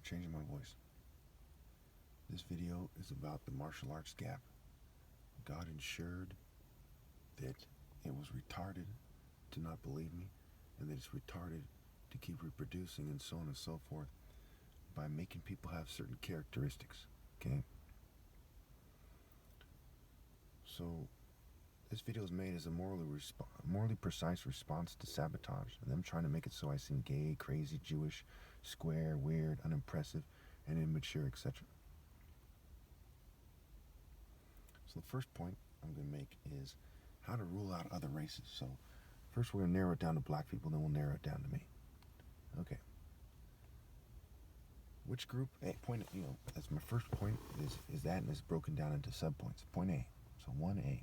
changing my voice. This video is about the martial arts gap. God ensured that it was retarded to not believe me, and that it's retarded to keep reproducing, and so on and so forth, by making people have certain characteristics. Okay? So, this video is made as a morally precise response to sabotage, and them trying to make it so I seem gay, crazy, Jewish, square, weird, unimpressive, and immature, etc. So the first point I'm going to make is how to rule out other races. So first we're going to narrow it down to black people, then we'll narrow it down to me. Okay. Which group, that's my first point, is that, and it's broken down into subpoints. Point A. So 1A.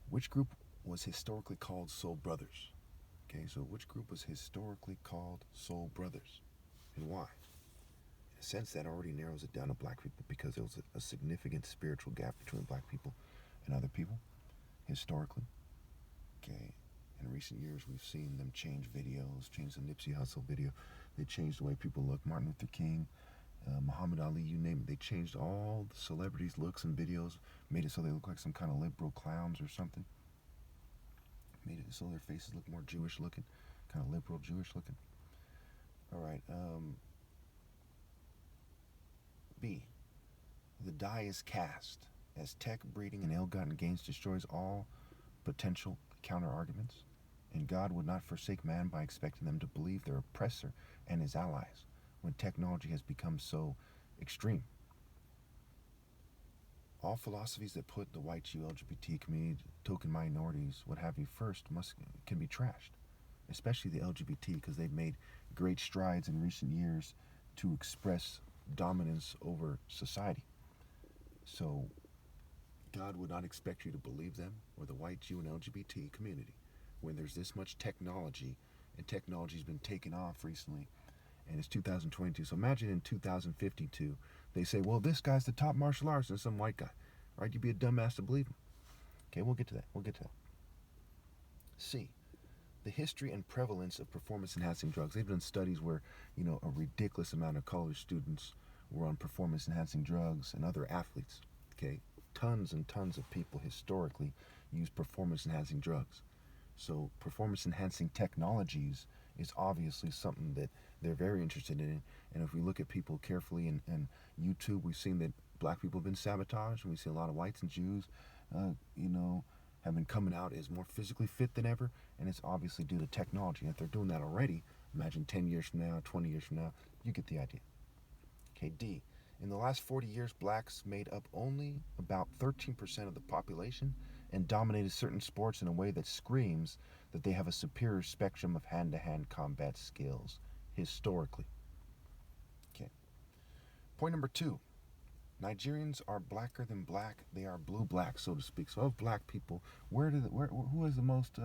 Which group was historically called Soul Brothers? Okay, so which group was historically called Soul Brothers? And why? In a sense, that already narrows it down to black people, because there was a significant spiritual gap between black people and other people, historically. Okay, in recent years, we've seen them change videos, change the Nipsey Hussle video. They changed the way people look. Martin Luther King, Muhammad Ali, you name it. They changed all the celebrities' looks and videos, made it so they look like some kind of liberal clowns or something. Made it so their faces look more Jewish looking, kind of liberal Jewish looking. All right. B. The die is cast as tech breeding and ill-gotten gains destroys all potential counter-arguments, and God would not forsake man by expecting them to believe their oppressor and his allies when technology has become so extreme. All philosophies that put the white Jew, LGBT community, token minorities, what have you, first can be trashed, especially the LGBT, because they've made great strides in recent years to express dominance over society. So God would not expect you to believe them, or the white Jew and LGBT community, when there's this much technology, and technology's been taken off recently, and it's 2022. So imagine in 2052, they say, well, this guy's the top martial artist, and some white guy, right? You'd be a dumbass to believe him. Okay, we'll get to that. C. The history and prevalence of performance-enhancing drugs. They've done studies where, a ridiculous amount of college students were on performance-enhancing drugs, and other athletes. Okay, tons and tons of people historically use performance-enhancing drugs. So performance-enhancing technologies is obviously something that they're very interested in. And if we look at people carefully in YouTube, we've seen that black people have been sabotaged, and we see a lot of whites and Jews, have been coming out as more physically fit than ever, and it's obviously due to technology. And if they're doing that already, imagine 10 years from now, 20 years from now, you get the idea. Okay, D. In the last 40 years, blacks made up only about 13% of the population and dominated certain sports in a way that screams that they have a superior spectrum of hand-to-hand combat skills, historically. Okay. Point number 2. Nigerians are blacker than black. They are blue-black, so to speak. So of black people, who is the most,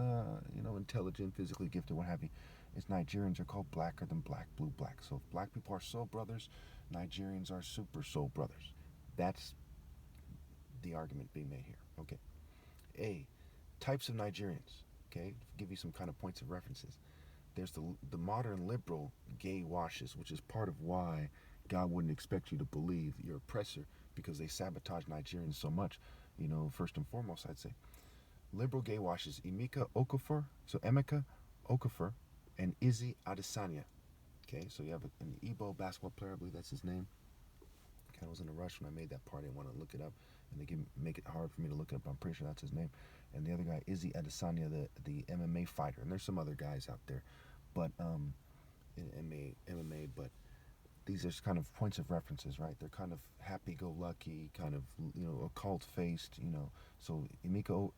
intelligent, physically gifted, what have you? It's Nigerians are called blacker than black, blue-black. So if black people are soul brothers, Nigerians are super soul brothers. That's the argument being made here. Okay. A. Types of Nigerians. Okay, to give you some kind of points of references. There's the modern liberal gay washes, which is part of why God wouldn't expect you to believe your oppressor, because they sabotage Nigerians so much. First and foremost, I'd say liberal gay washes Emeka Okafor, and Izzy Adesanya. Okay, so you have an Igbo basketball player, I believe that's his name. I was in a rush when I made that part. I didn't want to look it up, and they make it hard for me to look it up. I'm pretty sure that's his name. And the other guy, Izzy Adesanya, the MMA fighter. And there's some other guys out there, but in MMA, but these are kind of points of references, right? They're kind of happy-go-lucky, kind of, occult-faced, So Emeka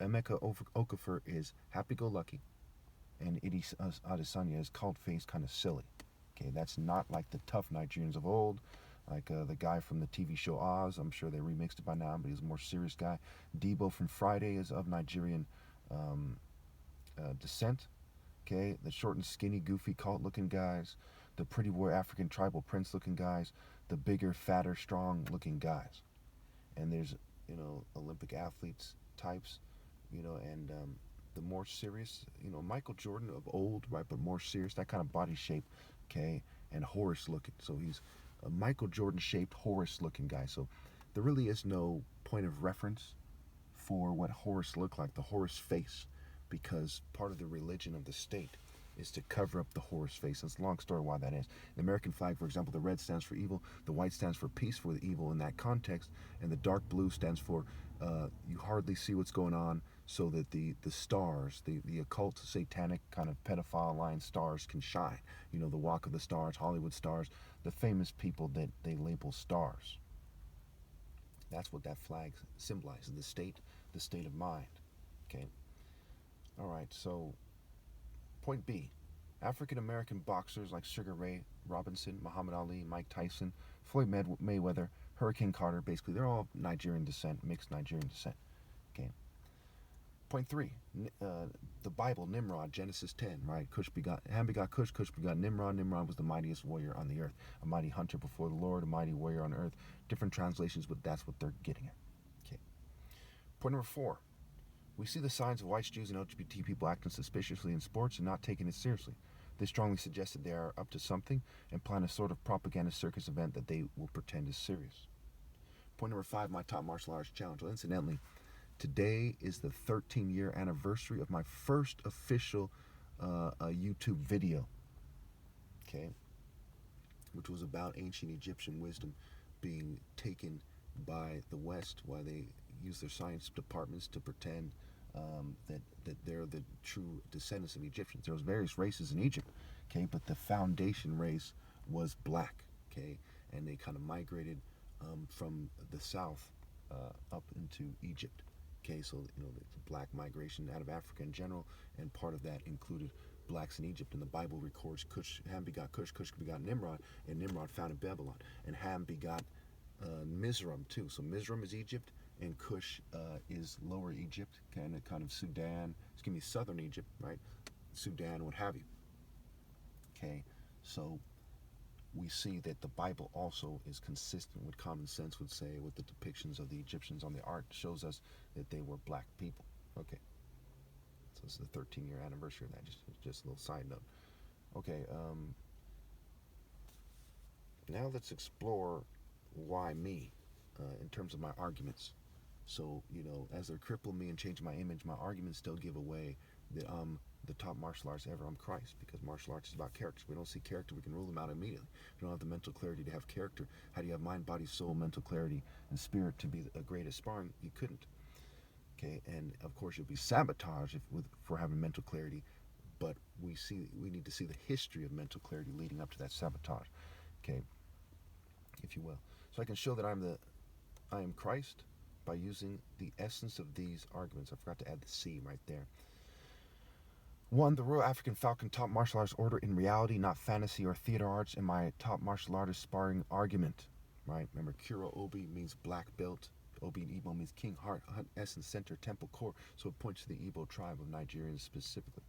Okafor is happy-go-lucky, and Izzy Adesanya is cult-faced, kind of silly. Okay, that's not like the tough Nigerians of old, like the guy from the TV show Oz. I'm sure they remixed it by now, but he's a more serious guy. Debo from Friday is of Nigerian descent. Okay, the short and skinny, goofy, cult-looking guys, the pretty boy African tribal prince-looking guys, the bigger, fatter, strong-looking guys. And there's, Olympic athletes types, and the more serious, Michael Jordan of old, right, but more serious, that kind of body shape, okay, and Horace looking. So he's a Michael Jordan shaped Horus looking guy. So there really is no point of reference for what Horus looked like, the Horus face, because part of the religion of the state is to cover up the Horus face. It's a long story why that is. The American flag, for example, the red stands for evil, the white stands for peace for the evil in that context, and the dark blue stands for you hardly see what's going on, so that the stars, the occult, satanic kind of pedophile line stars can shine. You know, the Walk of the Stars, Hollywood stars, the famous people that they label stars. That's what that flag symbolizes, the state of mind. Okay. All right, so point B. African American boxers like Sugar Ray Robinson, Muhammad Ali, Mike Tyson, Floyd Mayweather, Hurricane Carter, basically, they're all Nigerian descent, mixed Nigerian descent. Okay. Point 3. The Bible, Nimrod, Genesis 10, right? Ham begot Cush, Cush begot Nimrod. Nimrod was the mightiest warrior on the earth, a mighty hunter before the Lord, a mighty warrior on earth. Different translations, but that's what they're getting at. Okay. Point number 4. We see the signs of white Jews and LGBT people acting suspiciously in sports and not taking it seriously. They strongly suggest that they are up to something and plan a sort of propaganda circus event that they will pretend is serious. Point number 5, my top martial arts challenge. Well, incidentally, today is the 13-year anniversary of my first official YouTube video, okay, which was about ancient Egyptian wisdom being taken by the West while they use their science departments to pretend that they're the true descendants of Egyptians. There was various races in Egypt, okay, but the foundation race was black, okay, and they kind of migrated from the south up into Egypt. Okay, so you know, the black migration out of Africa in general, and part of that included blacks in Egypt. And the Bible records Ham begot Cush, Cush begot Nimrod, and Nimrod founded Babylon. And Ham begot Mizraim too. So Mizraim is Egypt, and Cush is Lower Egypt, kind of Sudan. Excuse me, Southern Egypt, right? Sudan, what have you. Okay, so we see that the Bible also is consistent with common sense would say, with the depictions of the Egyptians on the art, shows us that they were black people. Okay, so this is the 13-year anniversary of that. Just a little side note. Okay, now let's explore why me in terms of my arguments. So, you know, as they cripple me and change my image, my arguments still give away that I'm the top martial arts ever. I'm Christ, because martial arts is about character. We don't see character, we can rule them out immediately. If you don't have the mental clarity to have character, how do you have mind, body, soul, mental clarity, and spirit to be a great sparring? You couldn't. Okay, and of course you'll be sabotaged for having mental clarity, but we need to see the history of mental clarity leading up to that sabotage. Okay, if you will. So I can show that I am Christ by using the essence of these arguments. I forgot to add the C right there. 1. The Royal African Falcon top martial arts order in reality, not fantasy or theater arts, in my top martial artist sparring argument. Right? Remember, Kuro Obi means black belt. Obi in Igbo means king, heart, essence, center, temple, core. So it points to the Igbo tribe of Nigerians specifically.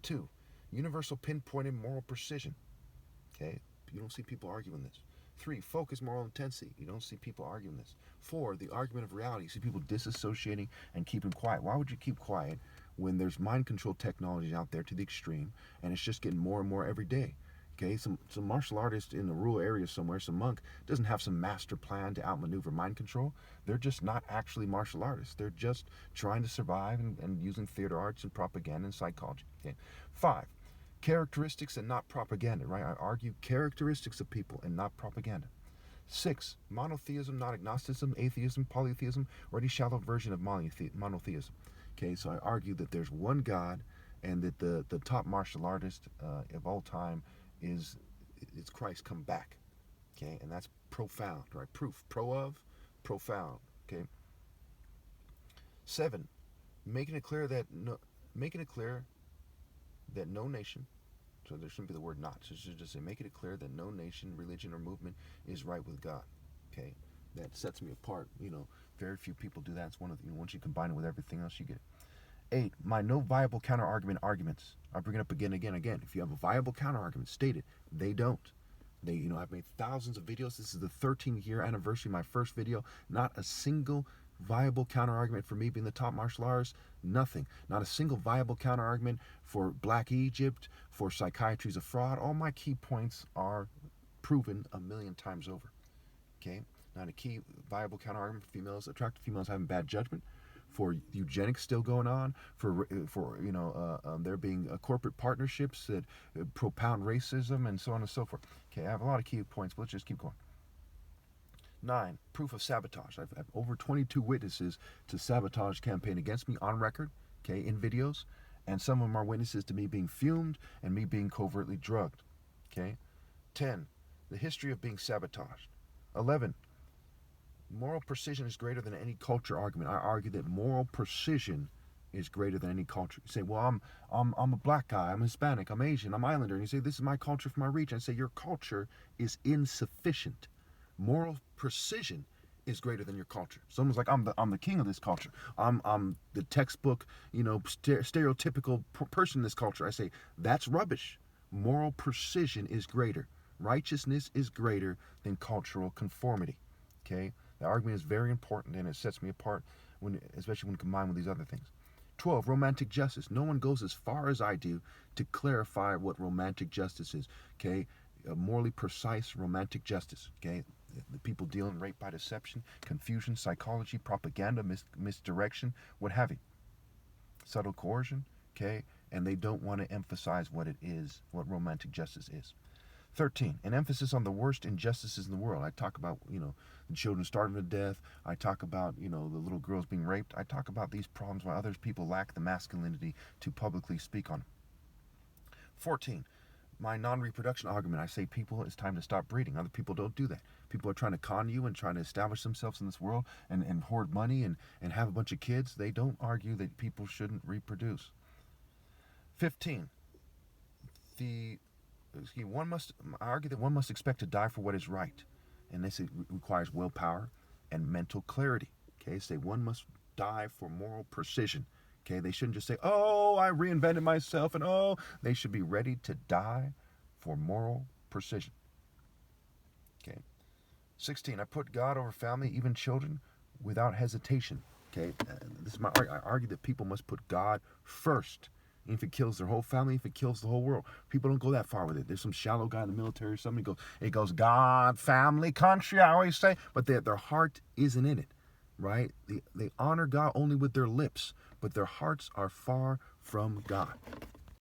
2. Universal pinpointed moral precision. Okay? You don't see people arguing this. 3. Focus, moral intensity. You don't see people arguing this. 4. The argument of reality. You see people disassociating and keeping quiet. Why would you keep quiet when there's mind control technology out there to the extreme, and it's just getting more and more every day? Okay, some martial artist in a rural area somewhere, some monk, doesn't have some master plan to outmaneuver mind control. They're just not actually martial artists. They're just trying to survive and using theater arts and propaganda and psychology. Okay. 5. Characteristics and not propaganda, right? I argue characteristics of people and not propaganda. 6. Monotheism, not agnosticism, atheism, polytheism, or any shallow version of monotheism. Okay, so I argue that there's one God, and that the top martial artist of all time is Christ come back. Okay, and that's profound, right? Proof. Profound. Okay. 7. Making it clear that no nation, so there shouldn't be the word not, so it should just say, making it clear that no nation, religion, or movement is right with God. Okay, that sets me apart. You know, very few people do that. It's one of the, once you combine it with everything else, you get it. 8. My no viable counter arguments. I bring it up again. If you have a viable counter argument, state it. They don't. I've made thousands of videos. This is the 13-year anniversary of my first video. Not a single viable counter argument for me being the top martial artist. Nothing. Not a single viable counter argument for Black Egypt, for psychiatry is a fraud. All my key points are proven a million times over. Okay? Now, the key viable counterargument for females, attractive females having bad judgment, for eugenics still going on, for there being corporate partnerships that propound racism and so on and so forth. Okay, I have a lot of key points, but let's just keep going. 9, proof of sabotage. I have over 22 witnesses to sabotage campaign against me on record, okay, in videos, and some of them are witnesses to me being fumed and me being covertly drugged. Okay. 10, the history of being sabotaged. 11, moral precision is greater than any culture argument. I argue that moral precision is greater than any culture. You say, well, I'm a black guy, I'm Hispanic, I'm Asian, I'm Islander, and you say, this is my culture from my region. I say, your culture is insufficient. Moral precision is greater than your culture. Someone's like, I'm the king of this culture. I'm the textbook, stereotypical person in this culture. I say, that's rubbish. Moral precision is greater. Righteousness is greater than cultural conformity. Okay? The argument is very important, and it sets me apart, especially when combined with these other things. 12, romantic justice. No one goes as far as I do to clarify what romantic justice is. Okay? A morally precise romantic justice. Okay? The people dealing rape by deception, confusion, psychology, propaganda, misdirection, what have you. Subtle coercion, okay? And they don't want to emphasize what it is, what romantic justice is. 13, an emphasis on the worst injustices in the world. I talk about, the children starving to death. I talk about, the little girls being raped. I talk about these problems why other people lack the masculinity to publicly speak on them. 14, my non-reproduction argument. I say people, it's time to stop breeding. Other people don't do that. People are trying to con you and trying to establish themselves in this world and hoard money and have a bunch of kids. They don't argue that people shouldn't reproduce. 15, I argue that one must expect to die for what is right. And this requires willpower and mental clarity. Okay, say one must die for moral precision. Okay, they shouldn't just say, oh, I reinvented myself, and oh, they should be ready to die for moral precision. Okay. 16, I put God over family, even children, without hesitation. Okay, this is my argument. I argue that people must put God first. And if it kills their whole family, if it kills the whole world, people don't go that far with it. There's some shallow guy in the military or something. It goes God, family, country, I always say, but their heart isn't in it, right? They honor God only with their lips, but their hearts are far from God.